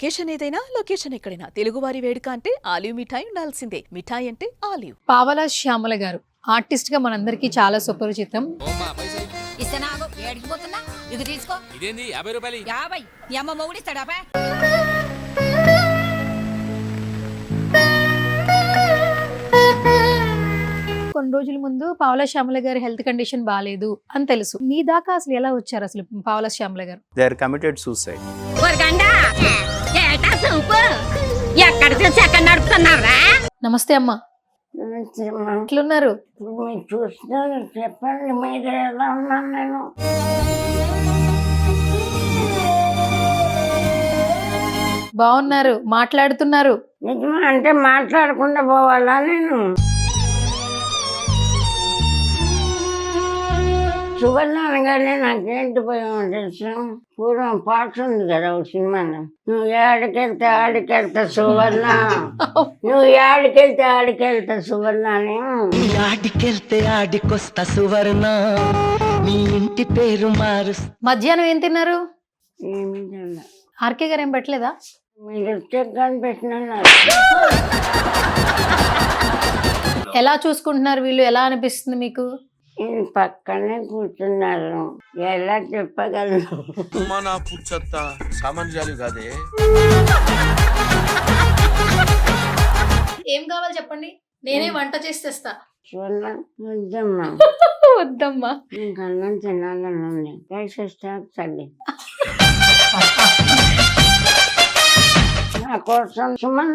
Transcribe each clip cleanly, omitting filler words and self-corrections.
Occasion ఏదైనా location ఎక్కడైనా తెలుగువారి వేడుక అంటే ఆలివ్ మిఠాయి ఉండాల్సిందే. మిఠాయి అంటే ఆలివ్. పావలా శ్యామల గారు ఆర్టిస్ట్ గా మనందరికీ చాలా సుపరిచితం. ఇదేంది 50 రూపాయలు? 50 మీ అమ్మ మొగుడిస్తాడా? కొన్ని రోజుల ముందు పావలా శ్యామల గారి హెల్త్ కండిషన్ బాగాలేదు అని తెలుసు. మీ దాకా అసలు ఎలా వచ్చారు అసలు పావలా శ్యామల గారు? They are committed suicide. ఎక్కడ చూసి ఎక్కడ నడుపుతున్నారా? నమస్తే అమ్మా, ఎట్లున్నారు? మీరు చూస్తున్నారు, చెప్పండి మీరు ఎలా ఉన్నాను నేను. బాగున్నారు, మాట్లాడుతున్నారు. నిజమా అంటే మాట్లాడకుండా పోవాలా నేను? సువర్ణ అనగానే నాకేంటి పోయామో తెలుసు. పూర్వం పాట ఉంది కదా ఒక సినిమాలో, నువ్వు ఏడికెళ్తే ఆడికెళ్తా సువర్ణ, నువ్వు ఏడికెళ్తే ఆడికెళ్తా సువర్ణ అని. ఆడికెళ్తే ఆడికొస్తా సువర్ణ, మీ ఇంటి పేరు మారు. మధ్యాహ్నం ఏం తిన్నారు? ఏమి తినలే. ఆర్కే గారు ఏం పెట్టలేదా? మీరు వచ్చే కనిపెట్టిన ఎలా చూసుకుంటున్నారు వీళ్ళు? ఎలా అనిపిస్తుంది మీకు? పక్కనే కూర్చున్నారు, ఎలా చెప్పగలను? మన పుచ్చత్త సామాన్యాలు కాదే. ఏం కావాలి చెప్పండి, నేనే వంట చేసి తెస్తా. వద్దమ్మా వద్దమ్మా, ఇంకా అన్నం తినాలని ఉంది. వేసేస్తా తల్లి. నా కోసం సుమన్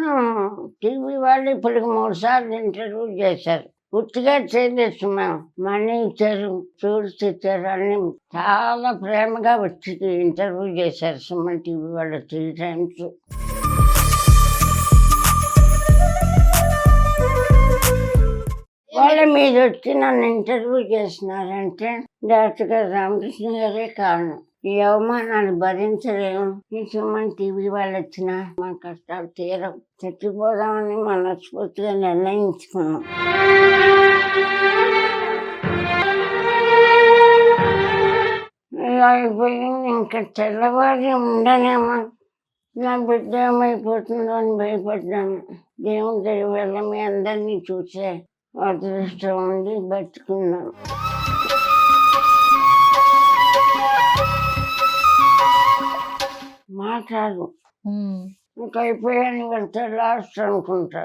టీవీ వాళ్ళు ఇప్పుడు 3 సార్లు ఇంటర్వ్యూ చేశారు. పూర్తిగా చేయలేదు సుమన్, మనీ ఇచ్చారు, ఫ్రూట్స్ ఇచ్చారు, అన్ని చాలా ప్రేమగా వచ్చి ఇంటర్వ్యూ చేశారు సుమన్ టీవీ వాళ్ళు 3 times. వాళ్ళ మీద వచ్చి నన్ను ఇంటర్వ్యూ చేసినారంటే డాక్టర్ గారు రామకృష్ణ గారే కారణం. ఈ అవమానాలు భరించలేము. ఈ సుమన్ టీవీ వాళ్ళు వచ్చినా మన కష్టాలు తీరం, చచ్చిపోదామని మనస్ఫూర్తిగా నిర్ణయించుకున్నాం. అయిపోయింది, ఇంకా తెల్లవారి ఉండనేమో, నా బిడ్డ ఏమైపోతుందో అని భయపడ్డాను. దేవుని దయ వల్ల మీ అందరినీ చూసే అదృష్టం ఉండి బతుకున్నాను. మాట్లాడు, ఇంకా అయిపోయాను, వెళ్తే లాస్ట్ అనుకుంటా.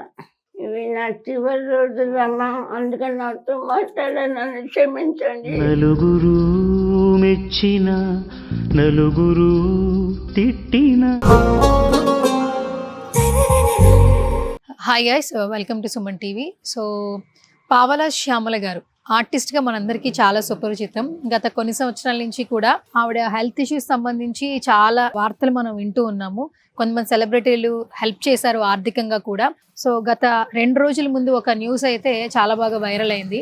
ఇవి నా చివరి రోజులమ్మా, అందుకని నాతో మాట్లాడానని క్షమించండి. నలుగురు మెచ్చిన నలుగురు తిట్టిన. Hi guys, welcome to Suman TV. So పావలా శ్యామల గారు ఆర్టిస్ట్గా మనందరికీ చాలా సుపరిచితం. గత కొన్ని సంవత్సరాల నుంచి కూడా ఆవిడ హెల్త్ ఇష్యూస్ సంబంధించి చాలా వార్తలు మనం వింటూ ఉన్నాము. కొంతమంది సెలబ్రిటీలు హెల్ప్ చేశారు ఆర్థికంగా కూడా. సో గత 2 రోజుల ముందు ఒక న్యూస్ అయితే చాలా బాగా వైరల్ అయింది.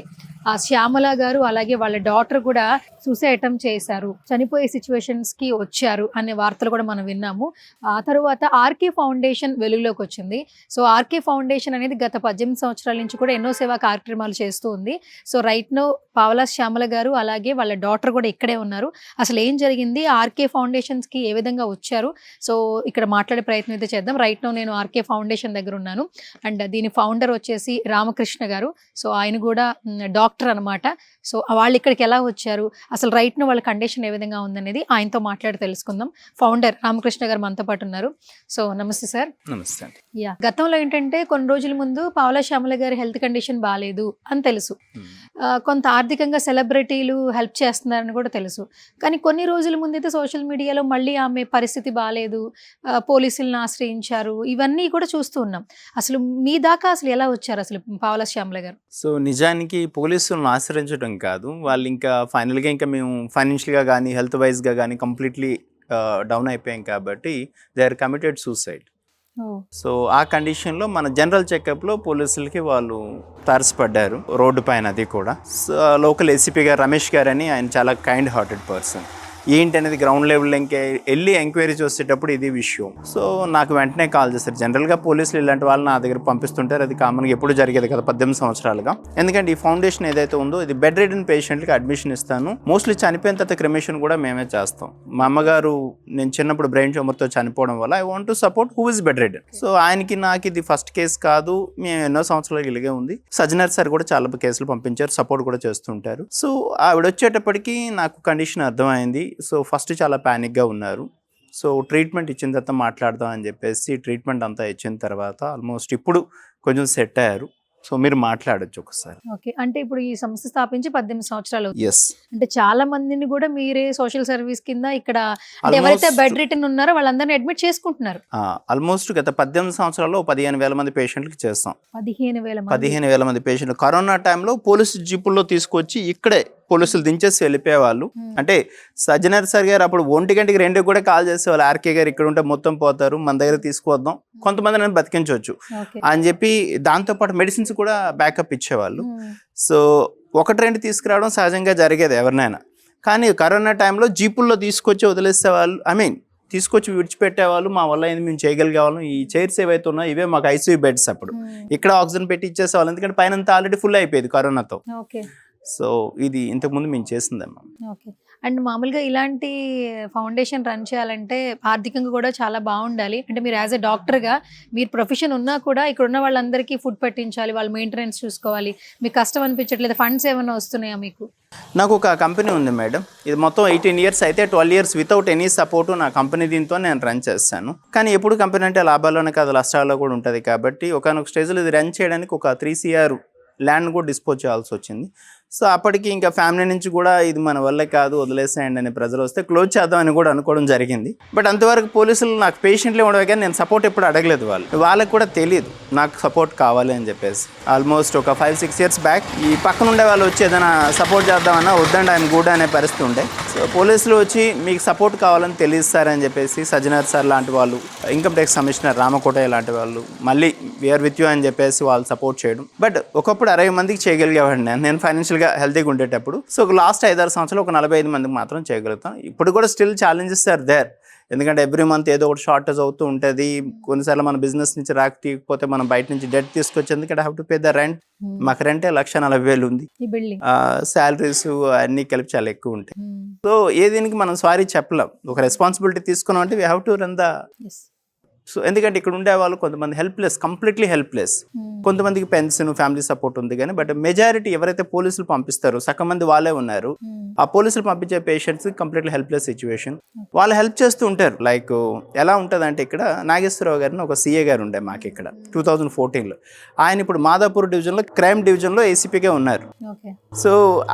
ఆ శ్యామల గారు అలాగే వాళ్ళ డాటర్ కూడా సూసైడ్ అటెంప్ట్ చేశారు, చనిపోయే సిచ్యువేషన్స్కి వచ్చారు అనే వార్తలు కూడా మనం విన్నాము. ఆ తర్వాత ఆర్కే ఫౌండేషన్ వెలుగులోకి వచ్చింది. సో ఆర్కే ఫౌండేషన్ అనేది గత 18 సంవత్సరాల నుంచి కూడా ఎన్నో సేవా కార్యక్రమాలు చేస్తూ ఉంది. సో రైట్ నో పావలా శ్యామల గారు అలాగే వాళ్ళ డాటర్ కూడా ఇక్కడే ఉన్నారు. అసలు ఏం జరిగింది, ఆర్కే ఫౌండేషన్స్కి ఏ విధంగా వచ్చారు, సో ఇక్కడ మాట్లాడే ప్రయత్నం అయితే చేద్దాం. రైట్ నో నేను ఆర్కే ఫౌండేషన్ దగ్గర ఉన్నాను. అండ్ దీని ఫౌండర్ వచ్చేసి రామకృష్ణ గారు. సో ఆయన కూడా డాక్టర్ అనమాట. సో వాళ్ళు ఇక్కడికి ఎలా వచ్చారు, అసలు రైట్ నో వాళ్ళ కండిషన్ ఏ విధంగా ఉందనేది ఆయనతో మాట్లాడి తెలుసుకుందాం. ఫౌండర్ రామకృష్ణ గారు మనతో పాటు ఉన్నారు. సో నమస్తే సార్. నమస్తే. యా, గతంలో ఏంటంటే కొన్ని రోజుల ముందు పావలా శ్యామల గారి హెల్త్ కండిషన్ బాగాలేదు అని తెలుసు. కొంత ఆర్థికంగా సెలబ్రిటీలు హెల్ప్ చేస్తున్నారని కూడా తెలుసు. కానీ కొన్ని రోజుల ముందు అయితే సోషల్ మీడియాలో మళ్ళీ ఆమె పరిస్థితి బాగాలేదు, పోలీసులను ఆశ్రయించారు, ఇవన్నీ కూడా చూస్తూ ఉన్నాం. అసలు మీ దాకా అసలు ఎలా వచ్చారు అసలు పావలా శ్యామల గారు? సో నిజానికి పోలీసులను ఆశ్రయించడం కాదు, వాళ్ళు ఇంకా ఫైనల్గా ఇంకా మేము ఫైనాన్షియల్గా కానీ హెల్త్ వైజ్గా కానీ కంప్లీట్లీ డౌన్ అయిపోయాం కాబట్టి they are committed suicide. So ఆ కండిషన్లో మన జనరల్ చెకప్లో పోలీసులకి వాళ్ళు తారసపడ్డారు రోడ్డు పైన. అది కూడా లోకల్ ఏసీపీ గారు రమేష్ గారు అని, ఆయన చాలా కైండ్ హార్టెడ్ పర్సన్. ఏంటి అనేది గ్రౌండ్ లెవెల్ ఇంకా వెళ్ళి ఎంక్వైరీ చేసేటప్పుడు ఇది విషయం. సో నాకు వెంటనే కాల్ చేస్తారు. జనరల్గా పోలీసులు ఇలాంటి వాళ్ళు నా దగ్గర పంపిస్తుంటారు, అది కామన్గా ఎప్పుడు జరిగేది కదా 18 సంవత్సరాలుగా. ఎందుకంటే ఈ ఫౌండేషన్ ఏదైతే ఉందో ఇది బెడ్ రిడెన్ పేషెంట్కి అడ్మిషన్ ఇస్తాను. మోస్ట్లీ చనిపోయిన తర్వాత క్రిమేషన్ కూడా మేమే చేస్తాం. మా అమ్మగారు నేను చిన్నప్పుడు బ్రెయిన్ ట్యూమర్తో చనిపోవడం వల్ల I want to support who is bed ridden. So ఆయనకి నాకు ఇది ఫస్ట్ కేసు కాదు, మేము ఎన్నో సంవత్సరాలు ఇలాగే ఉంది. సజ్జనర్ సార్ కూడా చాలా కేసులు పంపించారు, సపోర్ట్ కూడా చేస్తుంటారు. సో ఆవిడ వచ్చేటప్పటికి నాకు కండిషన్ అర్థమైంది. సో ఫస్ట్ చాలా ప్యానిక్గా ఉన్నారు. సో ట్రీట్మెంట్ ఇచ్చిన తర్వాత మాట్లాడదాం అని చెప్పేసి ట్రీట్మెంట్ అంతా ఇచ్చిన తర్వాత ఆల్మోస్ట్ ఇప్పుడు కొంచెం సెట్ అయ్యారు. సో మీరు మాట్లాడొచ్చు ఒకసారి. ఓకే, అంటే ఇప్పుడు ఈ సంస్థ స్థాపించి 18 సంవత్సరాలు అవుతుంది. ఎస్, అంటే చాలా మందిని కూడా మీరే సోషల్ సర్వీస్ కింద ఇక్కడ అంటే ఎవరైతే బెడ్ రిటర్న్ ఉన్నారో వాళ్ళందరినీ అడ్మిట్ చేసుకుంటున్నారు. ఆల్మోస్ట్ గత 18 సంవత్సరాల్లో 15,000 మంది పేషెంట్కి చేస్తాం. 15,000 మంది పేషెంట్లు కరోనా టైంలో పోలీసు జీపుల్లో తీసుకొచ్చి ఇక్కడే పోలీసులు దించేసి వెళ్ళిపోయేవాళ్ళు. అంటే సజ్జనర్ సార్ గారు అప్పుడు 1 గంటకి 2 కూడా కాల్ చేసేవాళ్ళు, ఆర్కే గారు ఇక్కడ ఉంటే మొత్తం పోతారు, మన దగ్గర తీసుకువద్దాం, కొంతమంది నేను బతికించవచ్చు అని చెప్పి దాంతోపాటు మెడిసిన్స్ కూడా బ్యాకప్ ఇచ్చేవాళ్ళు. సో 1-2 తీసుకురావడం సహజంగా జరిగేది ఎవరినైనా. కానీ కరోనా టైంలో జీపుల్లో తీసుకొచ్చి వదిలేసేవాళ్ళు, తీసుకొచ్చి విడిచిపెట్టేవాళ్ళు. మా వల్ల ఏంది, మేము చేయగలిగేవాళ్ళం. ఈ చైర్స్ ఏవైతే ఉన్నాయో ఇవే మాకు ఐసీయూ బెడ్స్. అప్పుడు ఇక్కడ ఆక్సిజన్ పెట్టి ఇచ్చేసేవాళ్ళు, ఎందుకంటే పైన ఆల్రెడీ ఫుల్ అయిపోయేది కరోనాతో. సో ఇది ఇంతకుముందు మేము చేసిందమ్మా. ఓకే, అండ్ మామూలుగా ఇలాంటి ఫౌండేషన్ రన్ చేయాలంటే ఆర్థికంగా కూడా చాలా బాగుండాలి. అంటే మీరు యాజ్ ఎ డాక్టర్గా మీరు ప్రొఫెషన్ ఉన్నా కూడా ఇక్కడ ఉన్న వాళ్ళందరికీ ఫుడ్ పెట్టించాలి, వాళ్ళ మెయింటెనెన్స్ చూసుకోవాలి. మీకు కష్టం అనిపించట్లేదు? ఫండ్స్ ఏమైనా వస్తున్నాయా మీకు? నాకు ఒక కంపెనీ ఉంది మేడం, ఇది మొత్తం 18 ఇయర్స్ అయితే 12 ఇయర్స్ వితౌట్ ఎనీ సపోర్ట్ నా కంపెనీ దీంతో నేను రన్ చేస్తాను. కానీ ఎప్పుడు కంపెనీ అంటే లాభాల్లోనే కాదు, నష్టాల్లో కూడా ఉంటుంది. కాబట్టి ఒకనొక స్టేజ్లో ఇది రన్ చేయడానికి ఒక 3 CR ల్యాండ్ కూడా డిస్పోజ్ చేయాల్సి వచ్చింది. సో అప్పటికి ఇంకా ఫ్యామిలీ నుంచి కూడా ఇది మన వల్లే కాదు, వదిలేసేయండి అనే ప్రెజర్ వస్తే క్లోజ్ చేద్దామని కూడా అనుకోవడం జరిగింది. బట్ అంతవరకు పోలీసులు నాకు పేషెంట్లే ఉండవు, కానీ నేను సపోర్ట్ ఎప్పుడు అడగలేదు. వాళ్ళకి కూడా తెలియదు నాకు సపోర్ట్ కావాలి అని చెప్పేసి. ఆల్మోస్ట్ ఒక 5-6 ఇయర్స్ బ్యాక్ ఈ పక్కన ఉండే వాళ్ళు వచ్చి ఏదైనా సపోర్ట్ చేద్దామన్నా వద్దండి ఆయన కూడా అనే పరిస్థితి ఉండే. సో పోలీసులు వచ్చి మీకు సపోర్ట్ కావాలని తెలియస్తారని చెప్పేసి సజ్జనర్ సార్ లాంటి వాళ్ళు, ఇన్కమ్ ట్యాక్స్ కమిషనర్ రామకోటయ్య లాంటి వాళ్ళు మళ్ళీ వీఆర్ విత్ యూ అని చెప్పేసి వాళ్ళు సపోర్ట్ చేయడం. బట్ ఒకప్పుడు 60 మందికి చేయగలిగేవాడిని నేను ఫైనాన్షియల్గా హెల్తీగా ఉండేటప్పుడు. సో లాస్ట్ 5-6 సంవత్సరాలు ఒక 45 మందికి మాత్రం చేయగలుగుతాం. ఇప్పుడు కూడా స్టిల్ ఛాలెంజెస్ ఆర్ దేర్, ఎందుకంటే ఎవ్రీ మంత్ ఏదో ఒకటి షార్టేజ్ అవుతూ ఉంటుంది. కొన్నిసార్లు మన బిజినెస్ నుంచి తీయకపోతే మనం బయట నుంచి డెట్ తీసుకొచ్చేందుకు I have to pay the rent. మాకు రెంటే 1,40,000 ఉంది, శాలరీస్ అన్నీ కలిపి చాలా ఎక్కువ ఉంటాయి. సో ఏ దీనికి మనం సారీ చెప్పలేం. ఒక రెస్పాన్సిబిలిటీ తీసుకున్నాం అంటే we have to run the. So ఎందుకంటే ఇక్కడ ఉండే వాళ్ళు కొంతమంది హెల్ప్లెస్, కంప్లీట్లీ హెల్ప్లెస్. కొంతమందికి పెన్షన్, ఫ్యామిలీ సపోర్ట్ ఉంది, కానీ బట్ మెజారిటీ ఎవరైతే పోలీసులు పంపిస్తారో సగం మంది వాళ్ళే ఉన్నారు. ఆ పోలీసులు పంపించే పేషెంట్స్ కంప్లీట్లీ హెల్ప్లెస్ సిచ్యువేషన్. వాళ్ళు హెల్ప్ చేస్తూ ఉంటారు. లైక్ ఎలా ఉంటుంది అంటే, ఇక్కడ నాగేశ్వరరావు గారిని ఒక CA గారు ఉండే మాకు ఇక్కడ 2014లో. ఆయన ఇప్పుడు మాదాపూర్ డివిజన్లో క్రైమ్ డివిజన్లో ACPగా ఉన్నారు. సో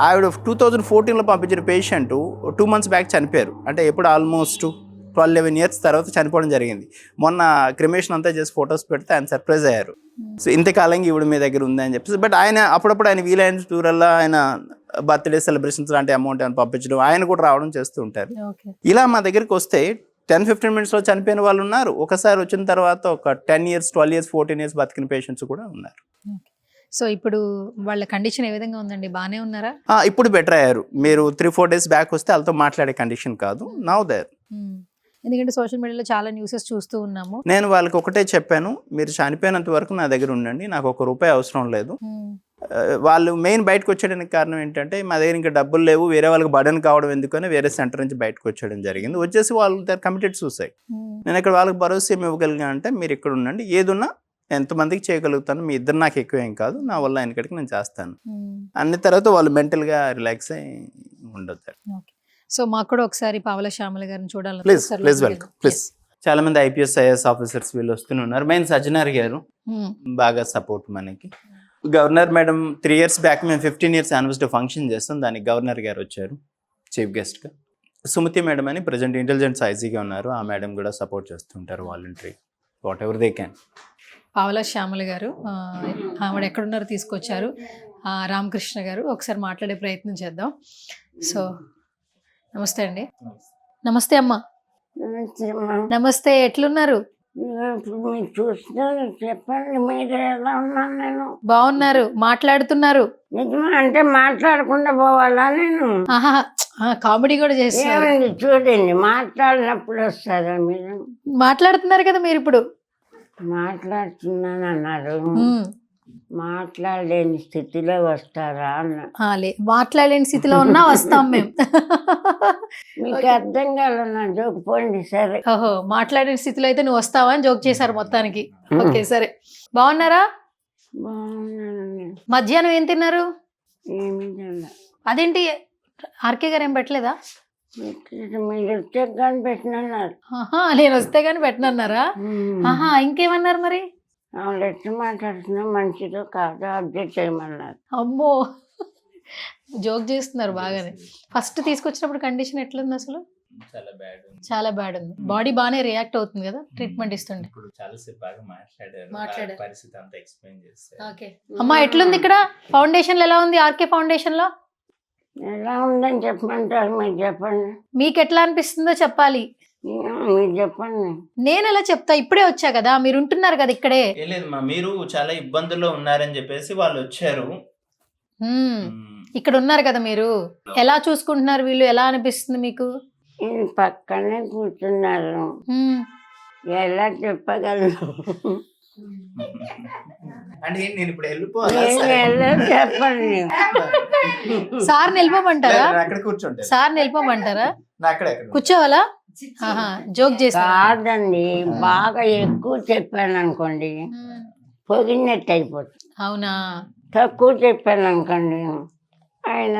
ఆవిడ 2014లో పంపించిన పేషెంట్ 2 months బ్యాక్ చనిపోయారు. అంటే ఎప్పుడు ఆల్మోస్ట్ 12-11 years తర్వాత చనిపోవడం జరిగింది. మొన్న క్రిమేషన్ అంతా చేసి ఫొటోస్ పెడితే ఆయన సర్ప్రైజ్ అయ్యారు. సో ఇంతకాలంగా ఈవిడ మీ దగ్గర ఉంది అని చెప్పేసి. బట్ ఆయన అప్పుడప్పుడు ఆయన వీలైన టూరల్లో ఆయన బర్త్డే సెలబ్రేషన్స్ లాంటి అమౌంట్ ఏమైనా పంపించడం, ఆయన కూడా రావడం చేస్తూ ఉంటారు. ఇలా మా దగ్గరికి వస్తే 10-15 minutesలో చనిపోయిన వాళ్ళు ఉన్నారు. ఒకసారి వచ్చిన తర్వాత ఒక 10 years, 12 years, 14 years బతికిన పేషెంట్స్ కూడా ఉన్నారు. సో ఇప్పుడు వాళ్ళ కండిషన్ ఏ విధంగా ఉందండి? బాగానే ఉన్నారా? ఇప్పుడు బెటర్ అయ్యారు. మీరు 3-4 days బ్యాక్ వస్తే వాళ్ళతో మాట్లాడే కండిషన్ కాదు. Now there. ఎందుకంటే సోషల్ మీడియాలో చాలా న్యూసెస్ చూస్తూ ఉన్నాము. నేను వాళ్ళకి ఒకటే చెప్పాను, మీరు చనిపోయినంత వరకు నా దగ్గర ఉండండి, నాకు ₹1 అవసరం లేదు. వాళ్ళు మెయిన్ బయటకు వచ్చేయడానికి కారణం ఏంటంటే, మా దగ్గర ఇంకా డబ్బులు లేవు, వేరే వాళ్ళకి బర్డెన్ కావడం ఎందుకని వేరే సెంటర్ నుంచి బయటకు వచ్చేయడం జరిగింది. వచ్చేసి వాళ్ళు దే కమిటెడ్ సూసైడ్. నేను ఇక్కడ వాళ్ళకి భరోసా ఏమి ఇవ్వగలిగా అంటే, మీరు ఇక్కడ ఉండండి, ఏదున్నా ఎంతమందికి చేయగలుగుతాను, మీ ఇద్దరు నాకు ఎక్కువ ఏం కాదు, నా వల్ల ఆయనకడికి నేను చేస్తాను అన్ని. తర్వాత వాళ్ళు మెంటల్గా రిలాక్స్ అయ్యి ఉండొచ్చు. సో మాకు కూడా ఒకసారి పావల శ్యామల గారిని చూడాలి. Please welcome. ప్లీజ్. చాలా మంది IPS IAS ఆఫీసర్స్ వీళ్ళు వస్తూనే ఉన్నారు. మెయిన్ సజ్జనర్ గారు బాగా సపోర్ట్ మనకి. గవర్నర్ మేడం 3 years బ్యాక్ మేము 15 years యానివర్సరీ ఫంక్షన్ చేస్తాం, దానికి గవర్నర్ గారు వచ్చారు చీఫ్ గెస్ట్గా. సుమతి మేడం అని ప్రజెంట్ ఇంటెలిజెన్స్ IGగా ఉన్నారు, ఆ మేడం కూడా సపోర్ట్ చేస్తుంటారు voluntary whatever they can. Pavala Shyamala గారు ఆవిడ ఎక్కడున్నారో తీసుకొచ్చారు. రామకృష్ణ గారు ఒకసారి మాట్లాడే ప్రయత్నం చేద్దాం. సో నమస్తే అండి. నమస్తే అమ్మా. నమస్తే, ఎట్లున్నారు? ఇప్పుడు మీరు చూస్తున్నారు, చెప్పండి మీరు ఎలా ఉన్నాను నేను? బాగున్నారు, మాట్లాడుతున్నారు. నిజమా అంటే మాట్లాడకుండా పోవాలా నేను? ఆహా, కామెడీ కూడా చేస్తున్నారు. ఏమండి చూడండి, మాట్లాడినప్పుడు వస్తారా మీరు? మాట్లాడుతున్నారు కదా మీరు ఇప్పుడు. మాట్లాడుతున్నాను అన్నారు, ఉమ్. మాట్లాడలేని స్థితిలో వస్తారా అన్న. మాట్లాడలేని స్థితిలో ఉన్నా వస్తాం మేము. మీకు అర్థం కావాలన్నా జోక్ పోండి సరే. ఓహో, మాట్లాడలేని స్థితిలో అయితే నువ్వు వస్తావా అని జోక్ చేశారు మొత్తానికి. ఓకే సరే. బాగున్నారా? బాగున్నానండి. మధ్యాహ్నం ఏం తిన్నారు? ఏమి తిన్నా. అదేంటి ఆర్కే గారు ఏం పెట్టలేదా? మీరు వచ్చే కానీ పెట్టినన్నారు. ఆహా, నేను వస్తే గానీ పెట్టనన్నారా? ఆహా, ఇంకేమన్నారు మరి? ఆవిడ ఎట్లా మాట్లాడుతున్నా మంచిదో కాదో అప్డేట్ చేయమన్నారు. అమ్మో, జోక్ చేస్తున్నారు బాగానే. ఫస్ట్ తీసుకొచ్చినప్పుడు కండిషన్ ఎట్లుంది అసలు? చాలా బ్యాడ్ ఉంది. చాలా బ్యాడ్ ఉంది. బాడీ బాగానే రియాక్ట్ అవుతుంది కదా ట్రీట్మెంట్ ఇస్తుండే. ఇప్పుడు చాలాసేపు బాగా మాట్లాడారు. మాట్లాడారు. పరిస్థితి అంతా ఎక్స్ప్లెయిన్ చేస్తారు. ఓకే అమ్మా, ఎట్లుంది ఇక్కడ ఫౌండేషన్ ఎలా ఉంది? ఆర్కే ఫౌండేషన్ లో ఎలా ఉందని చెప్పమంటారు, మీరు చెప్పండి. మీకు ఎట్లా అనిపిస్తుందో చెప్పాలి. మీరు చెప్పండి. నేను ఎలా చెప్తా, ఇప్పుడే వచ్చా కదా, మీరు ఉంటున్నారు కదా ఇక్కడే. ఏం లేదమ్మా, మీరు చాలా ఇబ్బందుల్లో ఉన్నారని చెప్పేసి వాళ్ళు వచ్చారు. ఇక్కడ ఉన్నారు కదా మీరు, ఎలా చూసుకుంటున్నారు వీళ్ళు? ఎలా అనిపిస్తుంది మీకు? నేను పక్కనే కూర్చున్నారు, ఎలా చెప్పగలను? అంటే నేను ఇప్పుడు నేను ఎలా చెప్పండి? సార్ నిలిపోమంటారా? అక్కడ కూర్చుంటే సార్ నిలిపోమంటారా? అక్కడ కూర్చోవాలా? జోక్ చేస్తా కాదండి, బాగా ఎక్కువ చెప్పాను అనుకోండి పొగినట్టు అయిపోతుంది. అవునా? తక్కువ చెప్పాను అనుకోండి ఆయన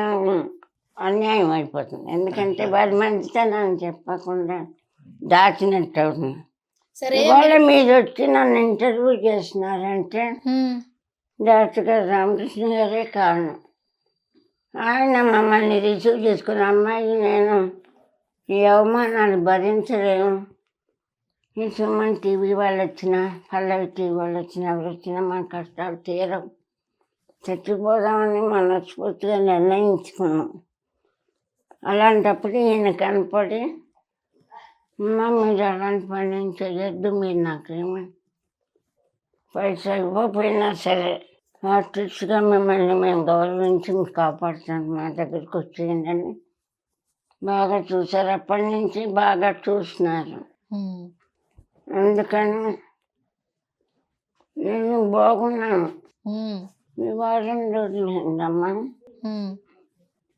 అన్యాయం అయిపోతుంది. ఎందుకంటే వారి మంచితనాన్ని చెప్పకుండా దాచినట్టు అవుతుంది. ఇవాళ మీరు వచ్చి నన్ను ఇంటర్వ్యూ చేసినారంటే డాక్టర్ గారు రామకృష్ణ గారే కారణం. ఆయన మమ్మల్ని రిసీవ్ చేసుకున్న అమ్మాయి నేను ఈ అవమానాలు భరించలేము. ఈ సుమన్ టీవీ వాళ్ళు వచ్చినా, పల్లవి టీవీ వాళ్ళు వచ్చినా, ఎవరు వచ్చినా మన కష్టాలు తీరవు, చచ్చిపోదామని మనస్ఫూర్తిగా నిర్ణయించుకున్నాం. అలాంటప్పుడు ఈయన కనపడి అమ్మ మీరు అలాంటి పని ఏం చేయొద్దు, మీరు నాకేమో పైసా ఇవ్వకపోయినా సరే ఆర్టిస్ట్గా మిమ్మల్ని మేము గౌరవించి కాపాడుతాం, మా దగ్గరికి వచ్చేయండి బాగా చూసారు. అప్పటి నుంచి బాగా చూస్తున్నారు. అందుకని నేను బాగున్నాను. ఈ వారం రోజులు అయిందమ్మా,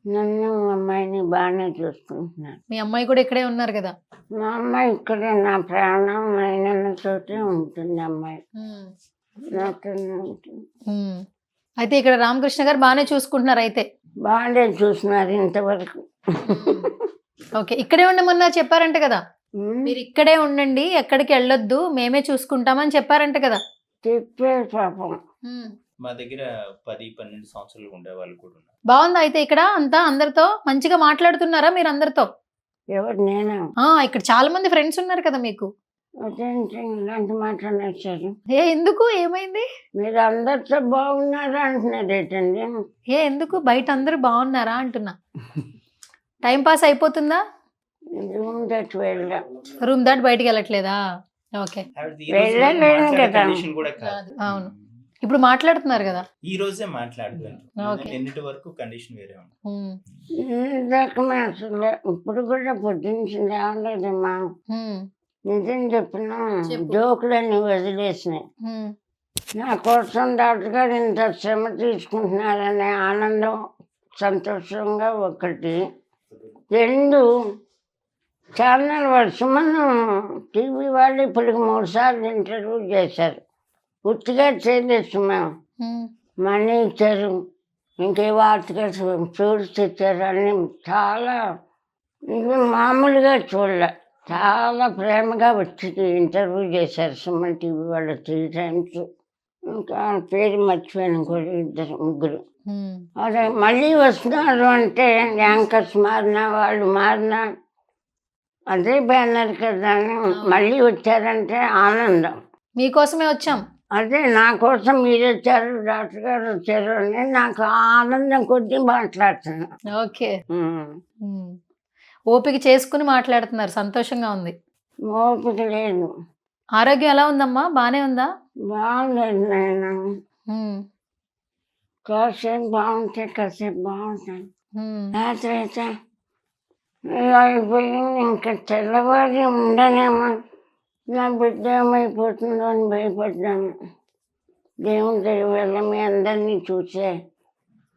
నన్ను మా అమ్మాయిని బాగానే చూసుకుంటున్నాను. మీ అమ్మాయి కూడా ఇక్కడే ఉన్నారు కదా? మా అమ్మాయి ఇక్కడే, నా ప్రాణం అయిన చోటే ఉంటుంది. అమ్మాయి నాతోనే ఉంటుంది. అయితే ఇక్కడ రామకృష్ణ గారు బాగానే చూసుకుంటున్నారు. అయితే బాగానే చూస్తున్నారు ఇంతవరకు. ఓకే, ఇక్కడే ఉండమన్నారు చెప్పారంట కదా? మీరు ఇక్కడే ఉండండి, ఎక్కడికి వెళ్ళొద్దు, మేమే చూసుకుంటామని చెప్పారంట కదా? చెప్పారు పాపం. మా దగ్గర 10-12 సంవత్సరాలు ఉండే వాళ్ళు కూడా ఉన్నారు. బాగుందా అయితే ఇక్కడ అంతా? అందరితో మంచిగా మాట్లాడుతున్నారా మీరు అందరితో? ఎవరు? నేనా? ఇక్కడ చాలా మంది ఫ్రెండ్స్ ఉన్నారు కదా మీకు. అదేంటి ఇలాంటి మాట్లాడేశారు? ఎందుకు, ఏమైంది? మీరు అందరితో బాగున్నారా అంటున్నారు ఏంటండి? ఎందుకు బయట అందరూ బాగున్నారా అంటున్నా. టైం పాస్ అయిపోతుందా? రూమ్ దాటి వెళ్ళా. రూమ్ దాటి బయటికి వెళ్ళట్లేదా? ఓకే, వెళ్ళలేను కదా. అవును. ఇప్పుడు మాట్లాడుతున్నారు కదా? ఈ రోజే మాట్లాడుతున్నాను. నిన్నటి వరకు కండిషన్ వేరే రకమే అసలు. ఇప్పుడు కూడా పొద్దున్నుంచి లేవలేదమ్మా. నిజం చెప్పిన జోకులన్నీ వదిలేసినాయి. నా కోసం డాక్టర్ గారు ఇంత శ్రమ తీసుకుంటున్నారనే ఆనందం, సంతోషంగా ఒకటి. 2 ఛానల్ వాళ్ళు సుమన్ టీవీ వాళ్ళు ఇప్పటికి 3 సార్లు ఇంటర్వ్యూ చేశారు. ఉత్తిగా చేయలేదు మేము, మనీ ఇచ్చారు, ఇంకే వార్తగా ఫ్రూట్స్ ఇచ్చారు, అన్నీ చాలా ఇది మామూలుగా చూడలే. చాలా ప్రేమగా వచ్చి ఇంటర్వ్యూ చేశారు సుమన్ టీవీ వాళ్ళు 3 times. ఇంకా పేరు మర్చిపోయాను కూడా, 2-3. అదే మళ్ళీ వస్తున్నారు అంటే యాంకర్స్ మారినా వాళ్ళు మారినా అదే బ్యానర్ కదా, మళ్ళీ వచ్చారంటే ఆనందం. మీకోసమే వచ్చాం. అదే నా కోసం మీరు వచ్చారు, డాక్టర్ గారు వచ్చారు అని నాకు ఆనందం కొద్దీ మాట్లాడుతున్నా. ఓకే, ఓపిక చేసుకుని మాట్లాడుతున్నారు, సంతోషంగా ఉంది. ఓపిక లేదు. ఆరోగ్యం ఎలా ఉందమ్మా? బానే ఉందా? బాగుండదు నాయన. ఉమ్, కాసేపు బాగుంటాయి, కాసేపు బాగుంటాయి. ఉమ్, రాత్రి అయితే అయిపోయింది, ఇంకా తెల్లవారి ఉండనేమో, నా బిడ్డ ఏమైపోతుందో అని భయపడ్డాను. దేవుని దయ వల్ల మీ అందరినీ చూసే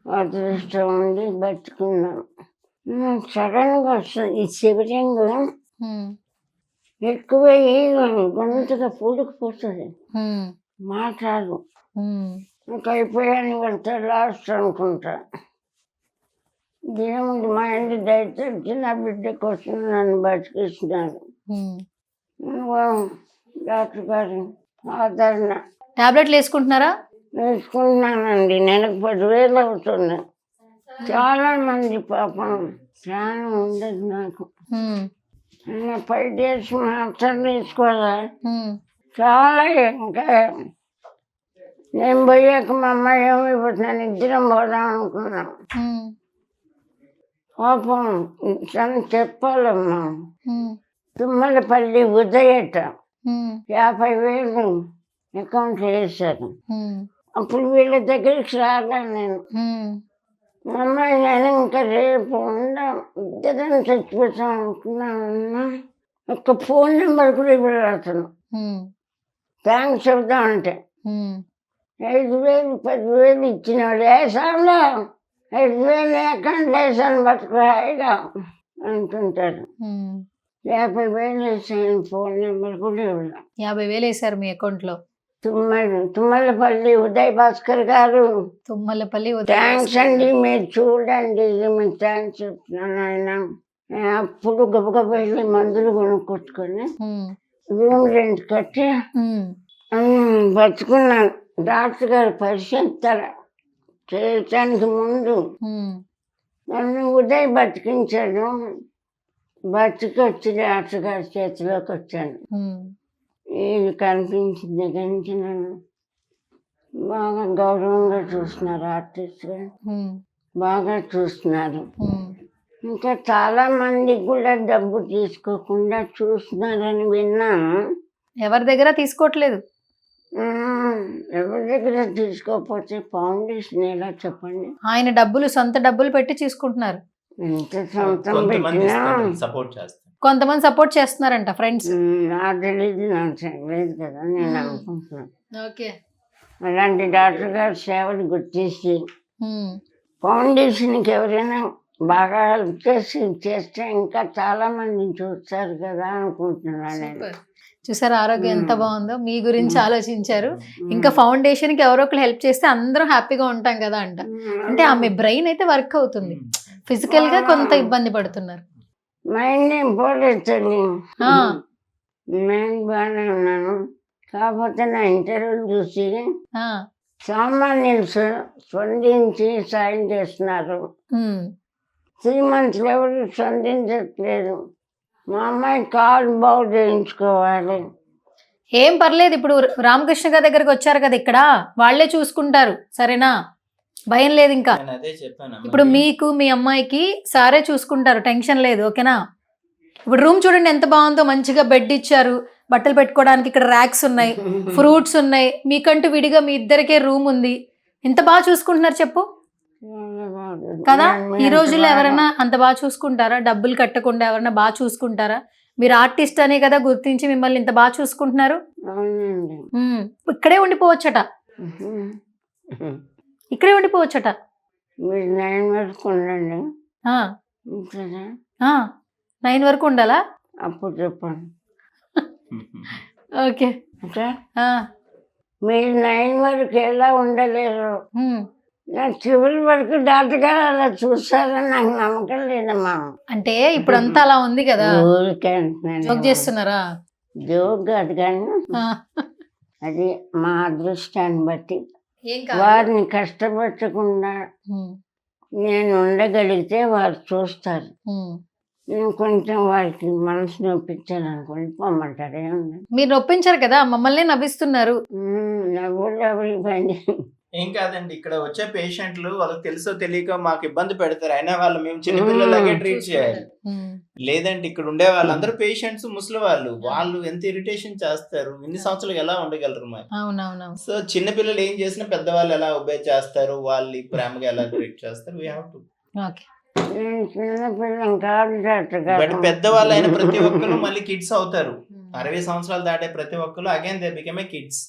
అదృష్టం ఉండి బతుకున్నాను. సడన్గా వస్తుంది ఈ శివలింగ ఉమ్, ఎక్కువ గొంతుగా పూడుకుపోతుంది, ఉమ్, మాట్లాడు. ఉమ్, ఇంకా అయిపోయాను వెళ్తే లాస్ట్ అనుకుంటా. దేవుడు మా ఇంటి దయచేసి నా బిడ్డ కోసం నన్ను బతికిస్తున్నాడు. ఉమ్. డాక్టర్ గారు ఆదరణ టాబ్లెట్లు వేసుకుంటున్నారా? వేసుకుంటున్నానండి. నెలకు 10,000 అవుతుంది. చాలా మంది పాపం ప్రాణం ఉండదు నాకు. ఉమ్, 5 days మాత్రం తీసుకోవాలా, ఉమ్, చాలా. ఇంకా నేను పోయాక మా అమ్మాయి ఏమైపోతున్నాను, ఇద్దరం పోదాం అనుకున్నాం. ఉమ్, పాపం తను చెప్పాలమ్మా. ఉమ్, తుమ్మలపల్లి ఉదయట ఉమ్, 50,000 అకౌంట్లో వేశారు. ఉమ్, అప్పుడు వీళ్ళ దగ్గరికి రాలే నేను. ఉమ్, మా అమ్మాయి నేను ఇంకా రేపు ఇద్దరం చచ్చిపోతాం అనుకున్నాను. ఒక్క ఫోన్ నెంబర్ కూడా ఇప్పుడు అతను ఉమ్, థ్యాంక్స్ చెబుతామంటే ఉమ్, 5,000 10,000 ఇచ్చినాడు. వేసాంలో 5,000 అకౌంట్లో వేసాను, బతుకు హాయిగా అంటుంటారు. ఉమ్. 50,000 వేసాను, ఫోన్ నెంబర్ కూడా ఇవ్వలే. 50,000 వేశారు మీ అకౌంట్ లో. తుమ్మలపల్లి ఉదయ్ భాస్కర్ గారు తుమ్మలపల్లి థ్యాంక్స్ అండి, మీరు చూడండి, ఇది మీకు థ్యాంక్స్ చెప్తున్నాను. ఆయన అప్పుడు గబగబ వెళ్ళి మందులు కొనుక్కొచ్చుకొని ఉమ్, రూమ్ రెంట్ కట్టి ఉమ్, బతుకున్నాను. డాక్టర్ గారు పరిశీలిస్తారు చేయటానికి ముందు ఉమ్, నన్ను ఉదయ్ బతికించాడు. బతికి వచ్చి డాక్టర్ గారి చేతిలోకి వచ్చాను. ఉమ్, ఇది కనిపించిన దగ్గర నుంచి నన్ను బాగా గౌరవంగా చూస్తున్నారు, ఆర్టిస్ట్గా ఉమ్, బాగా చూస్తున్నారు. ఉమ్. ఇంకా చాలా మంది కూడా డబ్బు తీసుకోకుండా చూస్తున్నారని విన్నాను. ఎవరి దగ్గర తీసుకోవట్లేదు. ఎవరి దగ్గర తీసుకోకపోతే ఫౌండేషన్ ఎలా చెప్పండి? ఆయన డబ్బులు, సొంత డబ్బులు పెట్టి తీసుకుంటున్నారు. ఎంత సొంతం పెట్టినా సపోర్ట్ చేస్తారు. కొంతమంది సపోర్ట్ చేస్తున్నారంట ఫ్రెండ్స్. నాకు తెలియదు, నాకు తెలియదు కదా, నేను అనుకుంటున్నాను. ఓకే. అలాంటి డాక్టర్ గారి సేవలు గుర్తించి ఫౌండేషన్కి ఎవరైనా బాగా హెల్ప్ చేస్తే ఇంకా చాలా మందిని చూస్తారు కదా అనుకుంటున్నాను నేను. చూసారు ఆరోగ్యం ఎంత బాగుందో, మీ గురించి ఆలోచించారు. ఇంకా ఫౌండేషన్ కి ఎవరో ఒకరు హెల్ప్ చేస్తే అందరం హ్యాపీగా ఉంటాం కదా అంట. అంటే ఆమె బ్రెయిన్ అయితే వర్క్ అవుతుంది, ఫిజికల్ గా కొంత ఇబ్బంది పడుతున్నారు. మైండ్ ఏం పోలేదు తల్లి, ఆ, నేను బాగానే ఉన్నాను. కాకపోతే నా ఇంటర్వ్యూలు చూసి ఆ, సామాన్యులు స్పందించి సాయం చేస్తున్నారు. ఉమ్, శ్రీమంతులు ఎవరు స్పందించట్లేదు. మా అమ్మాయి కాలు బాగు చేయించుకోవాలి. ఏం పర్లేదు, ఇప్పుడు రామకృష్ణ గారి దగ్గరకు వచ్చారు కదా, ఇక్కడ వాళ్ళే చూసుకుంటారు, సరేనా? భయం లేదు ఇంకా. అదే చెప్పాను. ఇప్పుడు మీకు మీ అమ్మాయికి సారే చూసుకుంటారు, టెన్షన్ లేదు, ఓకేనా? ఇప్పుడు రూమ్ చూడండి ఎంత బాగుందో, మంచిగా బెడ్ ఇచ్చారు, బట్టలు పెట్టుకోవడానికి ఇక్కడ ర్యాక్స్ ఉన్నాయి, ఫ్రూట్స్ ఉన్నాయి, మీకంటూ విడిగా మీ ఇద్దరికే రూమ్ ఉంది. ఎంత బాగా చూసుకుంటున్నారు చెప్పు కదా. ఈ రోజుల్లో ఎవరైనా అంత బాగా చూసుకుంటారా? డబ్బులు కట్టకుండా ఎవరైనా బాగా చూసుకుంటారా? మీరు ఆర్టిస్ట్ అనే కదా గుర్తించి మిమ్మల్ని ఇంత బాగా చూసుకుంటున్నారు. అవునండి. ఇక్కడే ఉండిపోవచ్చట, ఇక్కడే ఉండిపోవచ్చట. మీరు 9 వరకు ఉండండి. ఆ, ఉంటుందా? ఆ, 9 వరకు ఉండాలా? అప్పుడు చెప్పండి. ఓకే. అంటే ఆ, మీరు 9 వరకు ఎలా ఉండలేరు, ఉమ్. నా చివరి వరకు డాక్టర్ గారు అలా చూస్తారని నాకు నమ్మకం లేదమ్మా. అంటే ఇప్పుడు అంతా అలా ఉంది కదా, ఊరికే అంటున్నాను. జోక్ చేస్తున్నారా? జోక్ కాదు కానీ ఆ, అది మా అదృష్టాన్ని బట్టి ఏం కాదు. వారిని కష్టపెట్టకుండా ఉమ్, నేను ఉండగలిగితే వారు చూస్తారు. ఉమ్. నేను కొంచెం వారికి మనసు నొప్పించాను అనుకోండి, పొమ్మంటారు. ఏముంది, మీరు నొప్పించారు కదా, మమ్మల్ని నవ్విస్తున్నారు. నవ్వులు ఎవరి పని. ఏం కాదండి, ఇక్కడ వచ్చే పేషెంట్లు వాళ్ళకి తెలుసో తెలియక మాకు ఇబ్బంది పెడతారు, అయినా వాళ్ళు మేము చిన్నపిల్లలాగే ట్రీట్ చేయాలి. లేదంటే ఇక్కడ ఉండే వాళ్ళందరూ పేషెంట్స్, ముసలి వాళ్ళు ఎంత ఇరిటేషన్ చేస్తారు, ఇన్ని సంవత్సరాలు ఎలా ఉండగలరు మరి. అవునవునవును. సో చిన్నపిల్లలు ఏం చేసినా పెద్దవాళ్ళు ఎలా ఒబే చేస్తారు, వాళ్ళు ప్రేమగా ఎలా ట్రీట్ చేస్తారు, వీ హావ్ టు. ఓకే. నేను చిన్నపిల్లని కాదు డాక్టర్ బట్ గారు. పెద్దవాళ్ళు అయిన ప్రతి ఒక్కరు మళ్ళీ కిడ్స్ అవుతారు. 60 సంవత్సరాలు దాటే ప్రతి ఒక్కరు again they become a kids.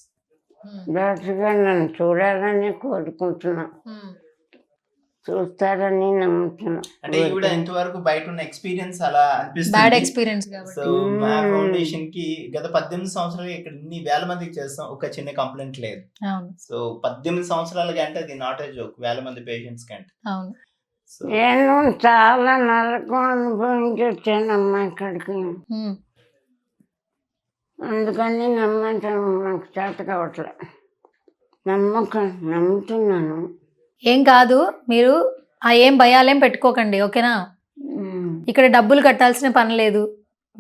Doctor గారు నన్ను చూడాలని కోరుకుంటున్నా, చూస్తారని నమ్ముతున్నా. అంటే ఈవిడ ఇంతవరకు బయట ఉన్న ఎక్స్పీరియన్స్ అలా బ్యాడ్ అనిపిస్తుంది. ఎక్స్పీరియన్స్ సో కాబట్టి. మా ఫౌండేషన్ కి గత 18 సంవత్సరాలు ఇక్కడ ఇన్ని వేల మందికి చేస్తాం, ఒక చిన్న కంప్లైంట్ లేదు. అవును సో 18 సంవత్సరాలకి అంటే అది నాట్ ఏ జోక్, వేల మంది పేషెంట్స్ కంటే. అవును. సో నేను చాలా నరకం అనుభవించి వచ్చానమ్మా ఇక్కడికి, అందుకని నమ్మటం నాకు చేత కావట్లే. నమ్ముతున్నాను. ఏం కాదు, మీరు ఆ ఏం భయాలేం పెట్టుకోకండి, ఓకేనా? ఇక్కడ డబ్బులు కట్టాల్సిన పని లేదు,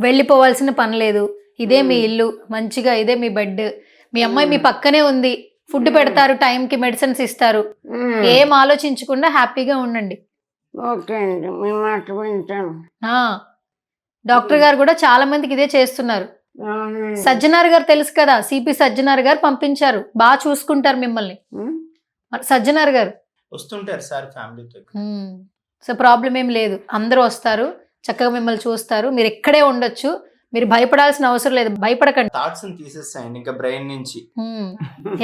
వెళ్ళిపోవాల్సిన పని లేదు. ఇదే మీ ఇల్లు, మంచిగా ఇదే మీ బెడ్, మీ అమ్మాయి మీ పక్కనే ఉంది, ఫుడ్ పెడతారు, టైంకి మెడిసిన్స్ ఇస్తారు. ఏం ఆలోచించకుండా హ్యాపీగా ఉండండి. ఓకే అండి, మీ మాట వింటాను. డాక్టర్ గారు కూడా చాలా మందికి ఇదే చేస్తున్నారు. అవునండి. సజ్జనార్ గారు తెలుసు కదా, సిపి సజ్జనార్ గారు పంపించారు, బాగా చూసుకుంటారు మిమ్మల్ని. సజ్జనార్ గారు వస్తుంటారు సార్ ఫ్యామిలీతో. సో ప్రాబ్లం ఏం లేదు, అందరూ వస్తారు, చక్కగా మిమ్మల్ని చూస్తారు, మీరు ఇక్కడే ఉండొచ్చు, మీరు భయపడాల్సిన అవసరం లేదు, భయపడకండి. థాట్స్ తీసేస్తాయండి ఇంకా బ్రెయిన్ నుంచి.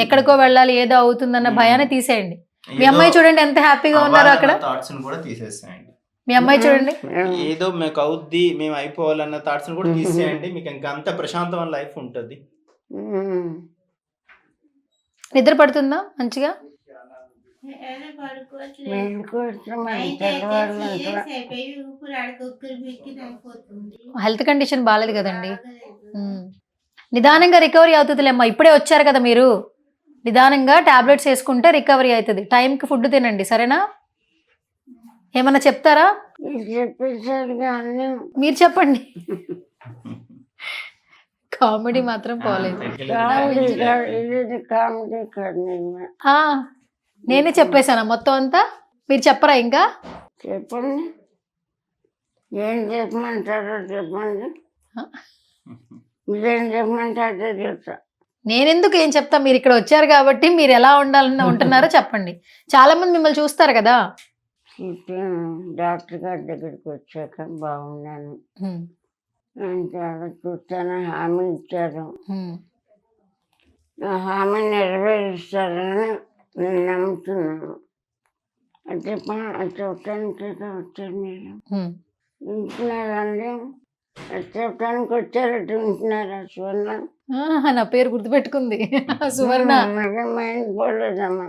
ఎక్కడికో వెళ్ళాలి, ఏదో అవుతుందన్న భయాన్ని తీసేయండి. మీ అమ్మాయి చూడండి ఎంత హ్యాపీగా ఉన్నారు అక్కడ. థాట్స్ కూడా తీసేస్తాయండి. మీ అమ్మాయి చూడండి, ఏదో మీకు అవుద్ది, మేము అయిపోవాలన్న థాట్స్ కూడా తీసేయండి, మీకు ఇంకా అంత ప్రశాంతమైన లైఫ్ ఉంటుంది. నిద్ర పడుతుందా మంచిగా? హెల్త్ కండిషన్ బాగాలేదు కదండి. నిదానంగా రికవరీ అవుతుందిలేమ్మా, ఇప్పుడే వచ్చారు కదా మీరు, నిదానంగా టాబ్లెట్స్ వేసుకుంటే రికవరీ అవుతుంది. టైంకి ఫుడ్ తినండి, సరేనా? ఏమన్నా చెప్తారా? మీరు చెప్పండి. కామెడీ మాత్రం పోలేదు. నేనే చెప్పేశానా మొత్తం అంతా? మీరు చెప్పరా ఇంకా? చెప్పండి, ఏం చెప్పమంటారో చెప్పండి, మీరేం చెప్పమంటారో చెప్తా. నేనెందుకు ఏం చెప్తా, మీరు ఇక్కడ వచ్చారు కాబట్టి మీరు ఎలా ఉండాలని ఉంటున్నారో చెప్పండి. చాలా మంది మిమ్మల్ని చూస్తారు కదా. డాక్టర్ గారి దగ్గరికి వచ్చాక బాగున్నాను, చూస్తాను, హామీ ఇచ్చారు, ఆ హామీ నెరవేరుస్తారని నేను నమ్ముతున్నాను. అంటే చూడటానికి వచ్చారు మీరు, వింటున్నారండి? చెప్పడానికి వచ్చారట్టు వింటున్నారా? సువర్ణ నా పేరు గుర్తుపెట్టుకుంది, సువర్ణ. మైండ్ పోలేదమ్మా,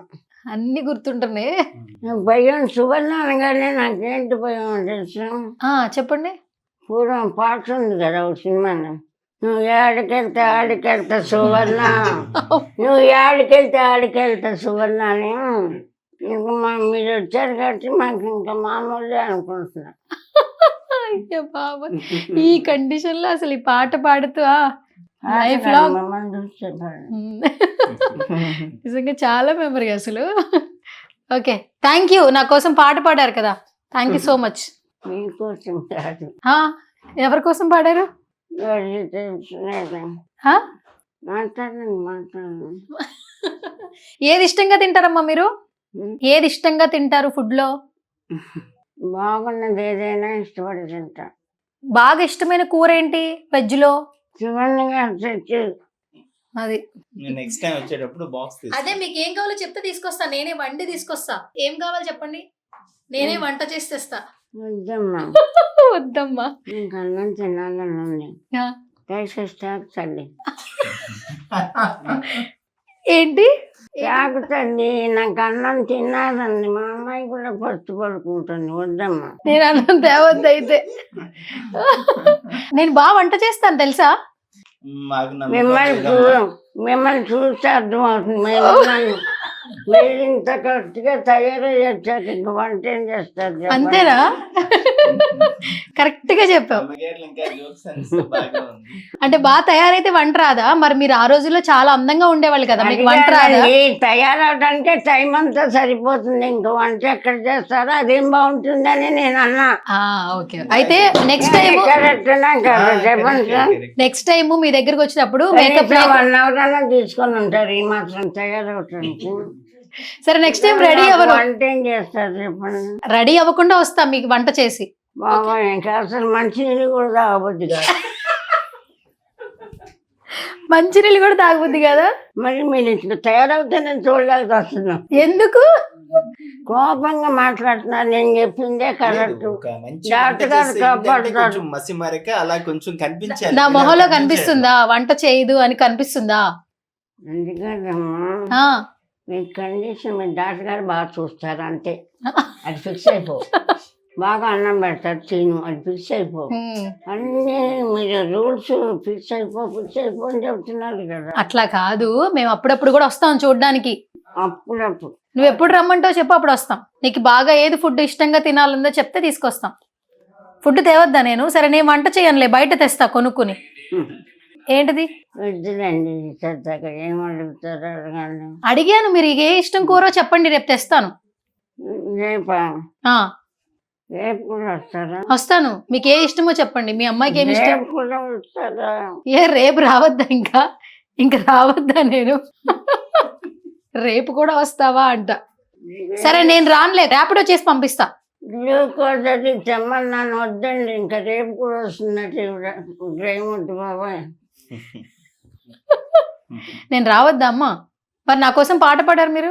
అన్ని గుర్తుంటున్నాయి. భయం సువర్ణ అనగానే నాకేంటి భయం తెలుసు? చెప్పండి. పూర్వం పాట ఉంది కదా ఒక సినిమాలో, నువ్వు ఏడికెళ్తే ఆడికెళ్తా సువర్ణ, నువ్వు ఏడికెళ్తే ఆడికెళ్తా సువర్ణ అని. ఇంకా మీరు వచ్చారు కాబట్టి మాకు ఇంకా మామూలే అనుకుంటున్నా. అయ్యో బాబా, ఈ కండిషన్ లో అసలు ఈ పాట పాడుతూ లైఫ్ లాంగ్ నిజంగా చాలా మెమరీ అసలు. ఓకే, థ్యాంక్ యూ, నా కోసం పాట పాడారు కదా, థ్యాంక్ యూ సో మచ్. మీకోసం కాదు, ఎవరి కోసం పాడారు? మాట్లాడండి. ఏది ఇష్టంగా తింటారమ్మా మీరు? ఏది ఇష్టంగా తింటారు ఫుడ్ లో? బాగున్నది ఏదైనా ఇష్టపడి తింటా. బాగా ఇష్టమైన కూర ఏంటి వెజ్ లో? అది నెక్స్ట్ టైం వచ్చేటప్పుడు బాక్స్ అదే, మీకు ఏం కావాలో చెప్తే తీసుకొస్తా, నేనే వండి తీసుకొస్తా. ఏం కావాలో చెప్పండి, నేనే వంట చేసి తెస్తా. వద్దమ్మా వద్దమ్మా, ఇంకా అన్నం తినాలని ఉంది, దయచేసి తల్లి. ఏంటి తాగుతుంది, నాకు అన్నం తినాలండి, మా అమ్మాయి కూడా పస్తు పడుకుంటుంది. వద్దమ్మా, నేను అన్నం తేవద్దు అయితే. నేను బాగా వంట చేస్తాను తెలుసా? మిమ్మల్ని చూస్తే అర్థమవుతుంది. మీరు ఇంత కరెక్ట్గా తయారయ్యి వచ్చాక ఇంక వంట ఏం చేస్తారు చెప్పండి? అంతేనా? కరెక్ట్ గా చెప్పావు. అంటే బాగా తయారైతే వంట రాదా? మరి మీరు ఆ రోజుల్లో చాలా అందంగా ఉండేవాళ్ళు కదా, మీకు వంట రాదా? అడిగానండి, తయారవడానికే టైం అంతా సరిపోతుంది, ఇంక వంట ఎక్కడ చేస్తారో అదేం బాగుంటుందని నేను అన్నా. ఓకే, అయితే నెక్స్ట్ టైం చెప్పండి సార్. నెక్స్ట్ టైం మీ దగ్గరకు వచ్చినప్పుడు మేకప్ 1 hour అన్నా తీసుకొని ఉంటారు ఈ మాత్రం తయారవటానికి. సరే నెక్స్ట్ టైం రెడీ వంట ఏం చేస్తారు చెప్పండి? రెడీ అవ్వకుండా వస్తాం మీకు వంట చేసి. బాబా ఇంకా అసలు మంచినీళ్ళు కూడా తాగబుద్ది కాదు. మంచినీళ్ళు కూడా తాగబుద్ది కదా? మరి మీరు ఇట్లా తయారవుతే నేను చూడలేక వస్తున్నాం. ఎందుకు కోపంగా మాట్లాడుతున్నారు? నేను చెప్పిందే కరెక్ట్. డాక్టర్ గారు కాపాడుతారు. మసి మరక అలా కొంచెం కనిపించాలి. నా మొహంలో కనిపిస్తుందా వంట చేయదు అని కనిపిస్తుందా? ఎందుకంటమ్మా మీ కండిషన్ మీ డాక్టర్ గారు బాగా చూస్తారు అంతే, అది ఫిక్స్ అయిపో. బాగా అన్నం పెడతారు తిను, అది ఫిక్స్ అయిపో. అన్నీ మీరు రూల్స్ ఫిక్స్ అయిపో అని చెప్తున్నారు కదా. అట్లా కాదు, మేము అప్పుడప్పుడు కూడా వస్తాం చూడడానికి. అప్పుడప్పుడు నువ్వు ఎప్పుడు రమ్మంటావు చెప్పు, అప్పుడు వస్తాం. నీకు బాగా ఏది ఫుడ్ ఇష్టంగా తినాలందో చెప్తే తీసుకొస్తాం. ఫుడ్ తేవద్దా నేను? సరే నేను వంట చేయనులే, బయట తెస్తా కొనుక్కుని. ఏంటిది? వద్దులండి సరదాగా ఏం అడుగుతారు అడగండి. అడిగాను, మీరు ఏ ఇష్టం కూరో చెప్పండి, రేపు తెస్తాను. రేపా? ఆ రేపు కూడా వస్తారా? వస్తాను. మీకు ఏ ఇష్టమో చెప్పండి. మీ అమ్మాయికి ఏమి ఇష్టం? రేపు కూడా వస్తారా? రేపు రావద్దా? ఇంకా రావద్దా నేను? రేపు కూడా వస్తావా అంట. సరే నేను రానులే, ర్యాపిడో చేసి పంపిస్తా. గ్లూకోజ్ అది తెమ్మన్నాను, వద్దండి. ఇంకా రేపు కూడా వస్తున్నట్టు డ్రైవ్ వద్దు బాబాయ్. నేను రావద్దా అమ్మా? మరి నా కోసం పాట పాడారు మీరు.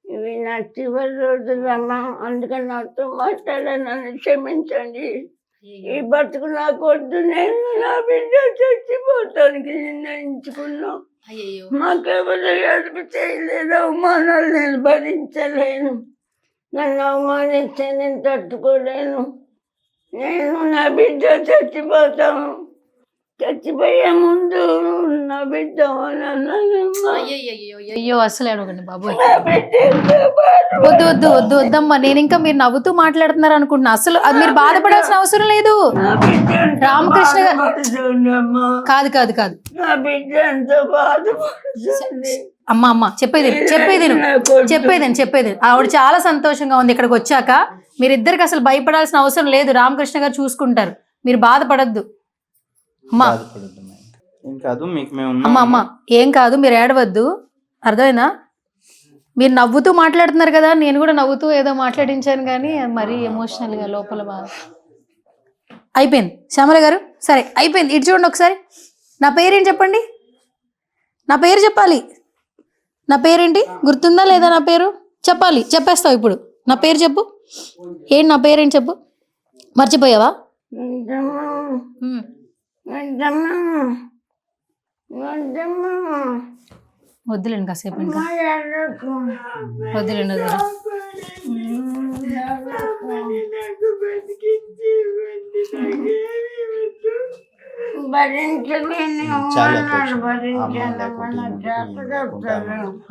ఇవి నా చివరి రోజులమ్మా, అందుకని నాతో మాట్లాడానని క్షమించండి. ఈ బతుకు నాకు వద్దు, నేను నా బిడ్డ చచ్చిపోతానికి నిర్ణయించుకున్నా. మాకెవరు అదుపు చేయలేదు, అవమానాలు నేను భరించలేను. నన్ను అవమానిస్తే నేను తట్టుకోలేను. నేను నా బిడ్డ చచ్చిపోతాను. చచ్చిపోయే ముందు నా బిడ్డ అయ్యో అసలు అడగండి బాబు. వద్దు వద్దు వద్దు వద్దమ్మా. నేను ఇంకా మీరు నవ్వుతూ మాట్లాడుతున్నారు అనుకుంటున్నా. అసలు అది మీరు బాధపడాల్సిన అవసరం లేదు. రామకృష్ణ కాదు కాదు కాదు నా బిడ్డ ఎంతో బాధపడుతుంది. అమ్మ చెప్పేది ఆవిడ చాలా సంతోషంగా ఉంది ఇక్కడికి వచ్చాక. మీరిద్దరికి అసలు భయపడాల్సిన అవసరం లేదు, రామకృష్ణ గారు చూసుకుంటారు. మీరు బాధపడద్దు అమ్మా. అమ్మ ఏం కాదు, మీరు ఏడవద్దు, అర్థమైందా? మీరు నవ్వుతూ మాట్లాడుతున్నారు కదా, నేను కూడా నవ్వుతూ ఏదో మాట్లాడించాను, కానీ మరీ ఎమోషనల్గా లోపల బాగా అయిపోయింది. శ్యామల గారు సరే అయిపోయింది. ఇటు చూడండి ఒకసారి. నా పేరేంటి చెప్పండి, నా పేరు చెప్పాలి. నా పేరేంటి గుర్తుందా లేదా? నా పేరు చెప్పాలి, చెప్పేస్తావు ఇప్పుడు. నా పేరు చెప్పు. ఏంటి నా పేరేంటి చెప్పు, మర్చిపోయావా? వద్దులేండి కాసేపు, ఇంకా వద్దులేండి వద్దులే.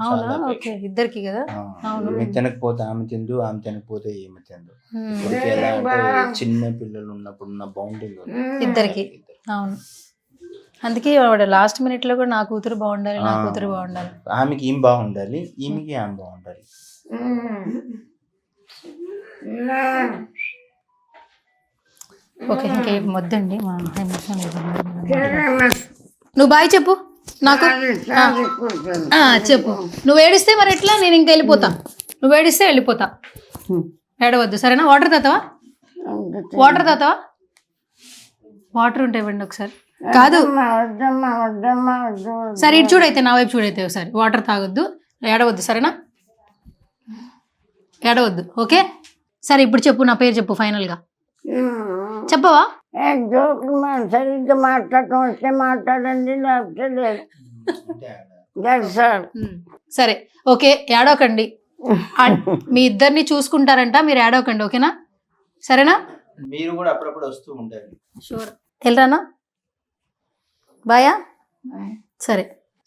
అవునా? ఓకే, ఇద్దరికి కదా. అవును, మీరు తినకపోతే ఆమె తిందు, ఆమె తినకపోతే ఏమి తిందు. ఎలా అంటే చిన్న పిల్లలు ఉన్నప్పుడు ఉన్న బాండింగ్ ఇద్దరికి. అవును, అందుకే ఆవిడ లాస్ట్ మినిట్ లో కూడా నా కూతురు బాగుండాలి, నా కూతురు బాగుండాలి. ఆమెకి ఏం బాగుండాలి, ఈమెకి ఆమె బాగుండాలి. ఓకే, ఇంకేం వద్దండి. నువ్వు బాయ్ చెప్పు నాకు. చెప్పు. నువ్వు ఏడిస్తే మరి ఎట్లా? నేను ఇంకా వెళ్ళిపోతా. నువ్వు ఏడిస్తే వెళ్ళిపోతా. ఏడవద్దు సరేనా? వాటర్ తాతావా? వాటర్ ఉంటే ఇవ్వండి ఒకసారి. కాదు సరే, ఇటు చూడైతే, నా వైపు చూడైతే ఒకసారి. వాటర్ తాగొద్దు, ఏడవద్దు సరేనా? ఏడవద్దు ఓకే. సరే ఇప్పుడు చెప్పు, నా పేరు చెప్పు ఫైనల్గా. చెప్పవా? సరిగ్గా మాట్లాడటం వస్తే మాట్లాడండి, లేకపోతే లేదు. సరే ఓకే, ఏడవకండి. మీ ఇద్దరిని చూసుకుంటారంట, మీరు ఏడవకండి ఓకేనా? సరేనా? మీరు కూడా అప్పుడప్పుడు వస్తూ ఉంటారు. షూర్. వెళ్ళరానా? బాయా? సరే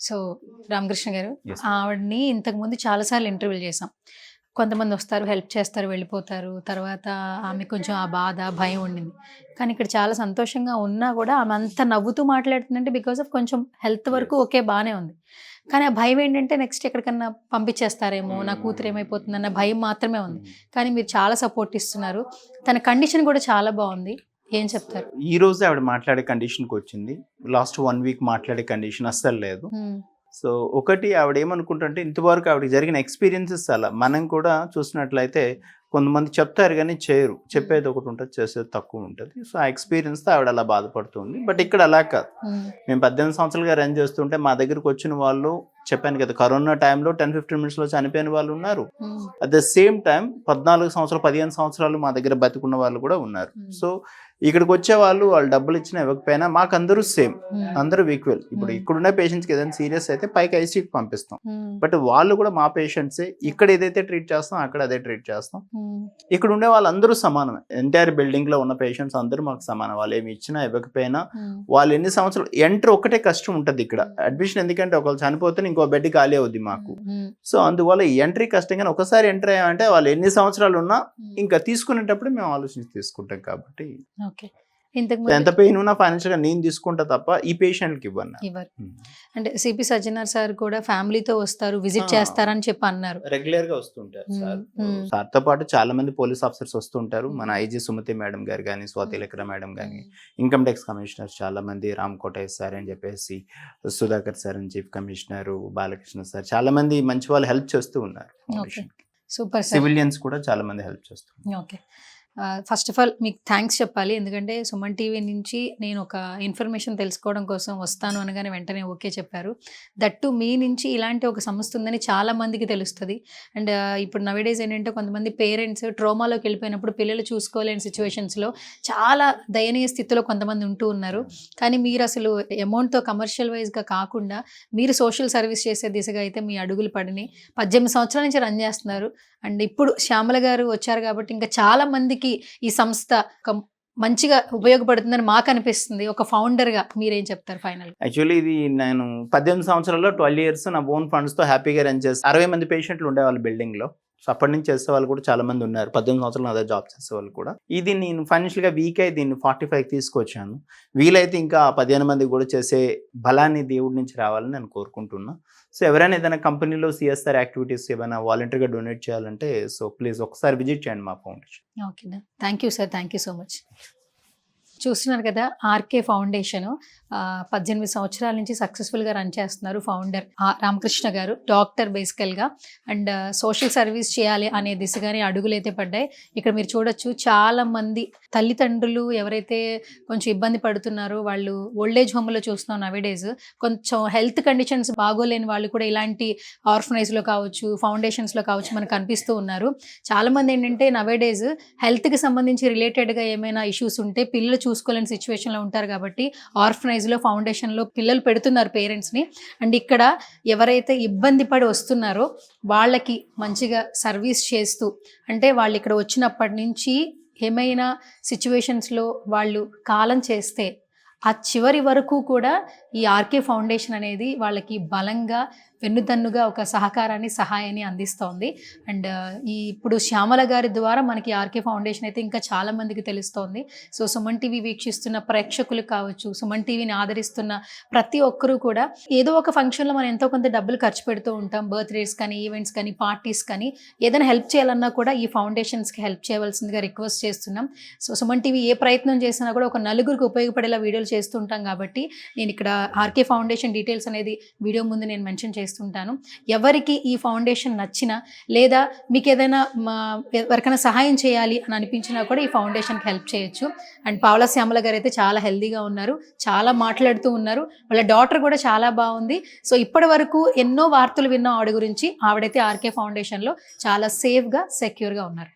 సో రామకృష్ణ గారు, Yes. ఆవిడని ఇంతకుముందు చాలాసార్లు ఇంటర్వ్యూలు చేసాం. కొంతమంది వస్తారు, హెల్ప్ చేస్తారు, వెళ్ళిపోతారు. తర్వాత ఆమె కొంచెం ఆ బాధ, భయం ఉండింది. కానీ ఇక్కడ చాలా సంతోషంగా ఉన్నా కూడా ఆమె అంత నవ్వుతూ మాట్లాడుతుందంటే బికాస్ ఆఫ్ కొంచెం హెల్త్ వరకు ఓకే బాగానే ఉంది. కానీ ఆ భయం ఏంటంటే నెక్స్ట్ ఎక్కడికన్నా పంపించేస్తారేమో, నా కూతురు ఏమైపోతుందన్న భయం మాత్రమే ఉంది. కానీ మీరు చాలా సపోర్ట్ ఇస్తున్నారు. తన కండిషన్ కూడా చాలా బాగుంది. ఏం చెప్తారు? ఈ రోజు ఆవిడ మాట్లాడే కండిషన్కి వచ్చింది. లాస్ట్ 1 వీక్ మాట్లాడే కండిషన్ అస్సలు లేదు. సో ఒకటి ఆవిడ ఏమనుకుంటుంటే ఇంతవరకు ఆవిడకి జరిగిన ఎక్స్పీరియన్సెస్ అలా మనం కూడా చూసినట్లయితే కొంతమంది చెప్తారు కానీ చేయరు. చెప్పేది ఒకటి ఉంటుంది, చేసేది తక్కువ ఉంటుంది. సో ఆ ఎక్స్పీరియన్స్తో ఆవిడ అలా బాధపడుతుంది. బట్ ఇక్కడ అలా కాదు. మేము 18 సంవత్సరాలుగా రన్ చేస్తుంటే మా దగ్గరకు వచ్చిన వాళ్ళు చెప్పాను కదా, కరోనా టైంలో 10-15 మినిట్స్లో చనిపోయిన వాళ్ళు ఉన్నారు. అట్ ద సేమ్ టైం 14 సంవత్సరాలు 15 సంవత్సరాలు మా దగ్గర బతుకున్న వాళ్ళు కూడా ఉన్నారు. సో ఇక్కడికి వచ్చే వాళ్ళు డబ్బులు ఇచ్చినా ఇవ్వకపోయినా మాకు అందరూ సేమ్, అందరూ ఈక్వల్. ఇప్పుడు ఇక్కడున్న పేషెంట్స్కి ఏదైనా సీరియస్ అయితే పైకి ఐసీయూకి పంపిస్తాం. బట్ వాళ్ళు కూడా మా పేషెంట్సే. ఇక్కడ ఏదైతే ట్రీట్ చేస్తాం అక్కడ అదే ట్రీట్ చేస్తాం. ఇక్కడ ఉండే వాళ్ళందరూ సమానమే. ఎంటైర్ బిల్డింగ్ లో ఉన్న పేషెంట్స్ అందరూ మాకు సమానం. వాళ్ళు ఏమి ఇచ్చినా ఇవ్వకపోయినా వాళ్ళు ఎన్ని సంవత్సరాలు ఎంటర్ ఒకటే కష్టం ఉంటుంది ఇక్కడ అడ్మిషన్. ఎందుకంటే ఒకళ్ళు చనిపోతే ఇంకో బెడ్ ఖాళీ అవుద్ది మాకు. సో అందువల్ల ఎంట్రీ కష్టం. కానీ ఒకసారి ఎంటర్ అయ్యామంటే వాళ్ళు ఎన్ని సంవత్సరాలు ఉన్నా ఇంకా తీసుకునేటప్పుడు మేము ఆలోచించి తీసుకుంటాం. కాబట్టి ఎంత పెయిన్ ఉన్నా ఫైనాన్షియల్ గా నేను తీసుకుంటా తప్ప ఈ పేషెంట్ కి ఇవ్వను. అంటే సిపి సజ్జనార్ సార్ కూడా ఫ్యామిలీతో వస్తారు, విజిట్ చేస్తారని చెప్పి అన్నారు. రెగ్యులర్ గా వస్తుంటారు సార్. సార్ తో పాటు చాలా మంది పోలీస్ ఆఫీసర్స్ వస్తుంటారు. మన ఐజీ సుమతి మేడం గారు కానీ, స్వాతి లెక్కర మేడం కానీ, ఇన్కమ్ ట్యాక్స్ కమిషనర్ చాలా మంది, రామ్ కోటయ్య సార్ అని చెప్పేసి, సుధాకర్ సార్ అని చీఫ్ కమిషనర్, బాలకృష్ణ సార్, చాలా మంది మంచి వాళ్ళు హెల్ప్ చేస్తూ ఉన్నారు. సూపర్. సివిలియన్స్ కూడా చాలా మంది హెల్ప్ చేస్తున్నారు. ఓకే, ఫస్ట్ ఆఫ్ ఆల్ మీకు థ్యాంక్స్ చెప్పాలి. ఎందుకంటే సుమన్ టీవీ నుంచి నేను ఒక ఇన్ఫర్మేషన్ తెలుసుకోవడం కోసం వస్తాను అనగానే వెంటనే ఓకే చెప్పారు. దట్టు మీ నుంచి ఇలాంటి ఒక సంస్థ ఉందని చాలా మందికి తెలుస్తుంది. అండ్ ఇప్పుడు నవేడేస్ ఏంటంటే కొంతమంది పేరెంట్స్ ట్రోమాలోకి వెళ్ళిపోయినప్పుడు పిల్లలు చూసుకోలేని సిచ్యువేషన్స్లో చాలా దయనీయ స్థితిలో కొంతమంది ఉంటూ ఉన్నారు. కానీ మీరు అసలు అమౌంట్తో కమర్షియల్ వైజ్గా కాకుండా మీరు సోషల్ సర్వీస్ చేసే దిశగా అయితే మీ అడుగులు పడినాయి. 18 సంవత్సరాల నుంచి రన్ చేస్తున్నారు. అండ్ ఇప్పుడు శ్యామల గారు వచ్చారు కాబట్టి ఇంకా చాలా మందికి ఈ సంస్థ ఒక మంచిగా ఉపయోగపడుతుందని మాకు అనిపిస్తుంది. ఒక ఫౌండర్గా మీరేం చెప్తారు ఫైనల్? యాక్చువల్లీ ఇది నేను 18 సంవత్సరాల్లో 12 years నా ఓన్ ఫండ్స్తో హ్యాపీగా రన్ చేసి 60 మంది పేషెంట్లు ఉండేవాళ్ళు బిల్డింగ్లో. సో అప్పటి నుంచి చేసే వాళ్ళు కూడా చాలా మంది ఉన్నారు. 18 సంవత్సరాలు అదే జాబ్ చేసే వాళ్ళు కూడా. ఇది నేను ఫైనాన్షియల్గా వీక్ అయి దీన్ని 45కి తీసుకొచ్చాను. వీలైతే ఇంకా 15 మంది కూడా చేసే బలాన్ని దేవుడి నుంచి రావాలని నేను కోరుకుంటున్నా. సో ఎవరైనా ఏదైనా కంపెనీలో సిఎస్ఆర్ యాక్టివిటీస్ ఏమైనా వాలంటీర్గా డొనేట్ చేయాలంటే సో ప్లీజ్ ఒకసారి విజిట్ చేయండి మా foundation. Okay, thank you sir, thank you so much. చూస్తున్నారు కదా, ఆర్కే ఫౌండేషన్ 18 సంవత్సరాల నుంచి సక్సెస్ఫుల్గా రన్ చేస్తున్నారు. ఫౌండర్ రామకృష్ణ గారు, డాక్టర్ బేసికల్గా. అండ్ సోషల్ సర్వీస్ చేయాలి అనే దిశగానే అడుగులైతే పడ్డాయి. ఇక్కడ మీరు చూడొచ్చు, చాలా మంది తల్లిదండ్రులు ఎవరైతే కొంచెం ఇబ్బంది పడుతున్నారో వాళ్ళు ఓల్డేజ్ హోమ్లో చూస్తున్నాం నవేడేస్. కొంచెం హెల్త్ కండిషన్స్ బాగోలేని వాళ్ళు కూడా ఇలాంటి ఆర్ఫనైజ్లో కావచ్చు, ఫౌండేషన్స్లో కావచ్చు మనకు కనిపిస్తూ ఉన్నారు. చాలామంది ఏంటంటే నవేడేస్ హెల్త్కి సంబంధించి రిలేటెడ్గా ఏమైనా ఇష్యూస్ ఉంటే పిల్లలు చూసుకోలేని సిచ్యువేషన్లో ఉంటారు. కాబట్టి ఆర్ఫనైజ్లో, ఫౌండేషన్లో పిల్లలు పెడుతున్నారు పేరెంట్స్ని. అండ్ ఇక్కడ ఎవరైతే ఇబ్బంది పడి వస్తున్నారో వాళ్ళకి మంచిగా సర్వీస్ చేస్తూ, అంటే వాళ్ళు ఇక్కడ వచ్చినప్పటి నుంచి ఏమైనా సిచ్యువేషన్స్లో వాళ్ళు కాలం చేస్తే ఆ చివరి వరకు కూడా ఈ ఆర్కే ఫౌండేషన్ అనేది వాళ్ళకి బలంగా వెన్నుదన్నుగా ఒక సహకారాన్ని, సహాయాన్ని అందిస్తోంది. అండ్ ఇప్పుడు శ్యామల గారి ద్వారా మనకి ఆర్కే ఫౌండేషన్ అయితే ఇంకా చాలా మందికి తెలుస్తోంది. సో సుమన్ టీవీ వీక్షిస్తున్న ప్రేక్షకులు కావచ్చు, సుమన్ టీవీని ఆదరిస్తున్న ప్రతి ఒక్కరూ కూడా ఏదో ఒక ఫంక్షన్లో మనం ఎంతో కొంత డబ్బులు ఖర్చు పెడుతూ ఉంటాం. బర్త్డేస్ కానీ, ఈవెంట్స్ కానీ, పార్టీస్ కానీ, ఏదైనా హెల్ప్ చేయాలన్నా కూడా ఈ ఫౌండేషన్స్కి హెల్ప్ చేయవలసిందిగా రిక్వెస్ట్ చేస్తున్నాం. సో సుమన్ టీవీ ఏ ప్రయత్నం చేసినా కూడా ఒక నలుగురికి ఉపయోగపడేలా వీడియోలు చేస్తుంటాం. కాబట్టి నేను ఇక్కడ ఆర్కే ఫౌండేషన్ డీటెయిల్స్ అనేది వీడియో ముందు నేను మెన్షన్ చేస్తుంటాను. ఎవరికి ఈ ఫౌండేషన్ నచ్చినా లేదా మీకు ఏదైనా ఎవరికైనా సహాయం చేయాలి అని అనిపించినా కూడా ఈ ఫౌండేషన్కి హెల్ప్ చేయొచ్చు. అండ్ పావలా శ్యామల గారు అయితే చాలా హెల్దీగా ఉన్నారు, చాలా మాట్లాడుతూ ఉన్నారు. వాళ్ళ డాటర్ కూడా చాలా బాగుంది. సో ఇప్పటి వరకు ఎన్నో వార్తలు విన్నాం ఆవిడ గురించి. ఆవిడైతే ఆర్కే ఫౌండేషన్లో చాలా సేఫ్గా, సెక్యూర్గా ఉన్నారు.